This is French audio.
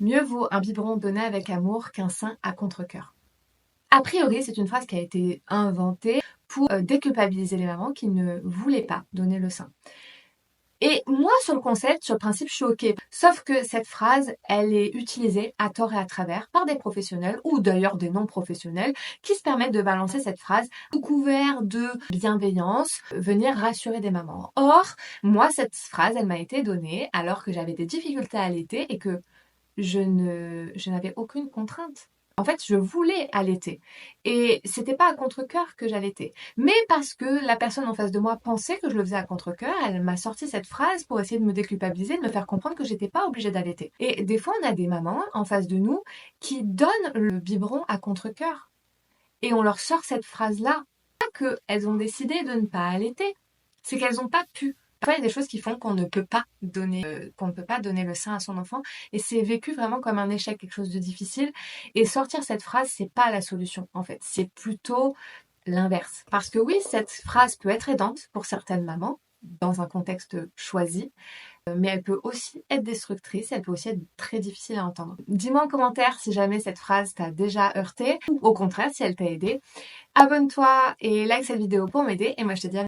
Mieux vaut un biberon donné avec amour qu'un sein à contre-cœur. A priori, c'est une phrase qui a été inventée pour déculpabiliser les mamans qui ne voulaient pas donner le sein. Et moi, sur le concept, sur le principe, je suis OK. Sauf que cette phrase, elle est utilisée à tort et à travers par des professionnels ou d'ailleurs des non-professionnels qui se permettent de balancer cette phrase sous couvert de bienveillance, venir rassurer des mamans. Or, moi, cette phrase, elle m'a été donnée alors que j'avais des difficultés à allaiter et que je n'avais aucune contrainte. En fait, je voulais allaiter. Et c'était pas à contre-cœur que j'allaitais. Mais parce que la personne en face de moi pensait que je le faisais à contre-cœur, elle m'a sorti cette phrase pour essayer de me déculpabiliser, de me faire comprendre que j'étais pas obligée d'allaiter. Et des fois, on a des mamans en face de nous qui donnent le biberon à contre-cœur. Et on leur sort cette phrase-là. Pas qu'elles ont décidé de ne pas allaiter. C'est qu'elles n'ont pas pu. Parfois, il y a des choses qui font qu'on ne peut pas donner le sein à son enfant, et c'est vécu vraiment comme un échec, quelque chose de difficile. Et sortir cette phrase, c'est pas la solution, en fait. C'est plutôt l'inverse. Parce que oui, cette phrase peut être aidante pour certaines mamans, dans un contexte choisi, mais elle peut aussi être destructrice, elle peut aussi être très difficile à entendre. Dis-moi en commentaire si jamais cette phrase t'a déjà heurté, ou au contraire, si elle t'a aidé. Abonne-toi et like cette vidéo pour m'aider, et moi je te dis à